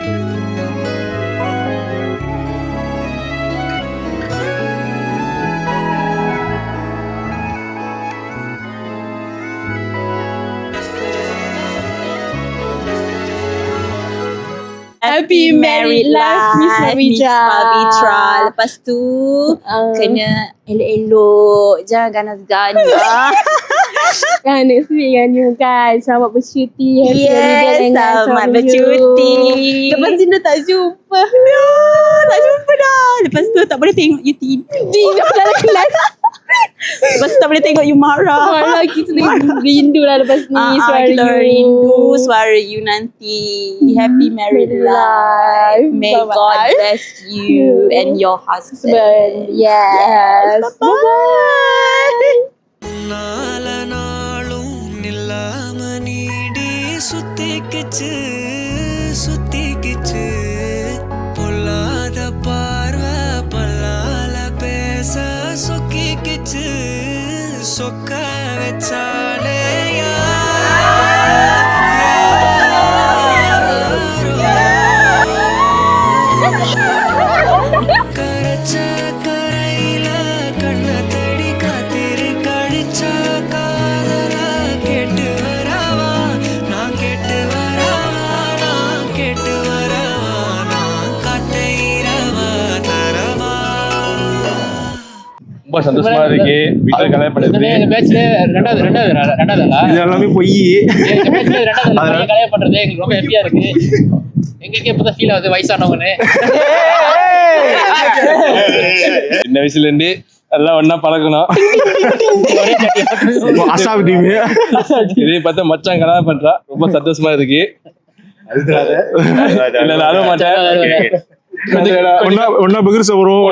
Happy married life Miss Pavitra. Lepas tu kena elok-elok, jangan ganas-ganas. Kan next week dengan you kan. Selamat bercuti. Selamat bercuti. Lepas ni dah tak jumpa. Tak jumpa dah. Lepas tu tak boleh tengok you tidur. Dalam kelas. Lepas tu tak boleh tengok you marah. Malah kita rindu lah lepas ni. Suara kita you. rindu suara you nanti. Happy married life. May God bless you and your husband. Yes. Bye-bye. சுத்திக்கிச்சு பொல்லாத பார்வை பல்லால பேச சொக்கிக்கிச்சு சொக்க வச்சாலே கரைச்ச கரையில கண்ண தேடி காத்திரு கழிச்சா காதல கேட்டு வரவா நான் கேட்டு வரவா நான் கேட்டு வரவா நான் காத்தைரவா தரவா. ரொம்ப சந்தோஷமா இருக்கு. வீட்டுல கல்யாணம் பண்றது இந்த பேட்ச்ல ரெண்டாவது இது எல்லாமே பொய். கல்யாணம் பண்றது எங்களுக்கு ரொம்ப ஹாப்பியா இருக்கு. எங்களுக்கே இப்பதான் ஃபீல் ஆகுது வயசானவங்கன்னு. சின்ன வயசுல இருந்து எல்லாம் ஒன்னா பழக்கணும். இதே பார்த்தா மச்சான் கல்யாணம் பண்றா, ரொம்ப சந்தோஷமா இருக்கு. இல்ல அழுவ மாட்டேன். ஒன்னா பகிர்ச வரும்,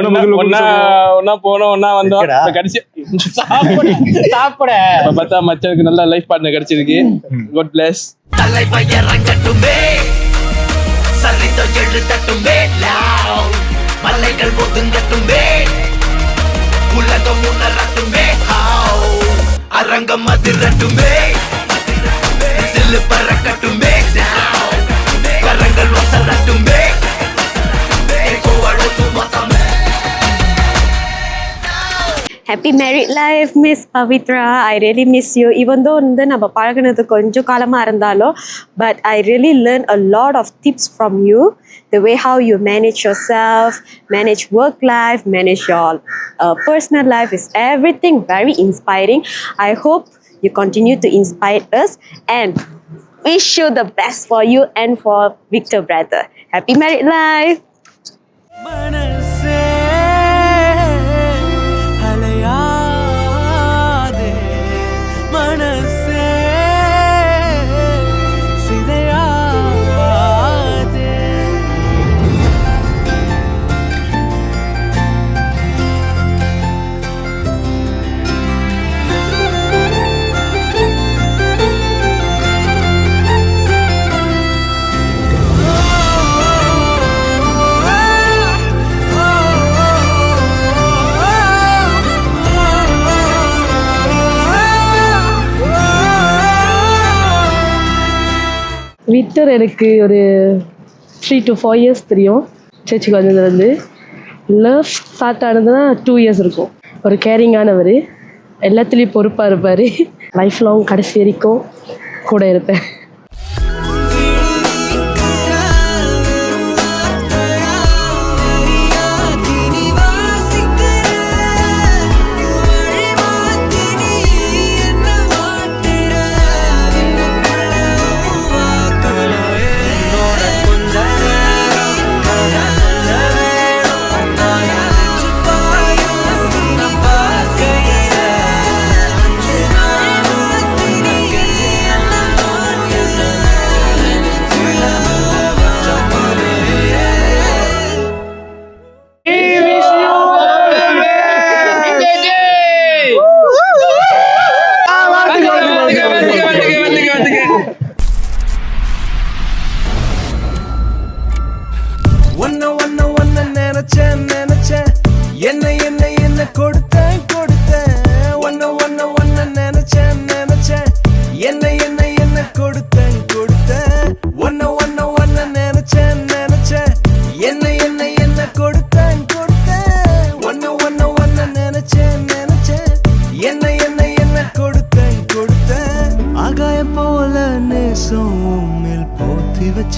ஒன்னா போனோம், ஒன்னா வந்தோம். கடைசி சாப்பிட பார்த்தா மச்சானுக்கு நல்ல லைஃப் பார்ட்னர் கிடைச்சிருக்கு. God bless. தலைவயரங்கட்டுமே சரிதோ எழுதட்டுமே லாவ் மலைகள் ஒதுங்கட்டுமே உலகம் உணரட்டுமே ஹாவ் அரங்கம் அதிரட்டுமே சில்லு பறக்கட்டுமே கரங்கள் வசரட்டுமே Happy married life, Miss Pavitra. I really miss you. Even though நம்ம பழகுனது கொஞ்சம் காலமா இருந்தாலும், but I really learned a lot of tips from you. The way how you manage yourself, manage work life, manage your personal life is everything very inspiring. I hope you continue to inspire us and wish you the best for you and for Victor brother. Happy married life. மனசே அலையாதே மனசே சிதையாதே. Victor எனக்கு ஒரு 3 to 4 years தெரியும். சர்ச்சுக்கு வந்ததுலேருந்து. Love start ஆனதுன்னா 2 years இருக்கும். ஒரு கேரிங்கானவர், எல்லாத்துலேயும் பொறுப்பாக இருப்பார். லைஃப் லாங் கடைசி வரைக்கும் கூட இருப்பேன்.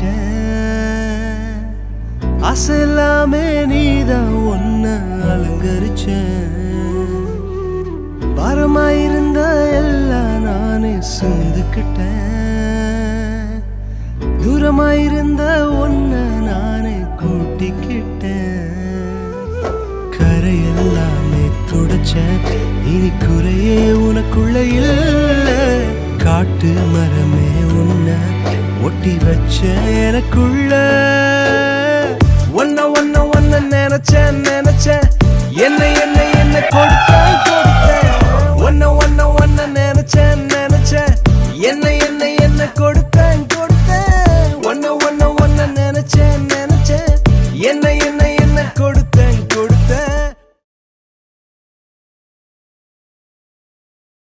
வச்சேன் ஆசை எல்லாமே நீதான் ஒன்ன அலங்கரிச்சேன் பாரமாயிருந்த எல்லாம் நானே சுந்துக்கிட்டேன் தூரமாயிருந்த ஒன்ன நானே கூட்டிக்கிட்டேன் கரையெல்லாமே துடைச்சேன் இனி குறையே உனக்குள்ள இல்ல காட்டு மரமே உன்ன ஒட்டி வச்ச எனக்குள்ள ஒன்ன ஒன்ன ஒன்ன நினைச்சேன் என்ன என்ன என்ன கொடுத்தேன் ஒன்ன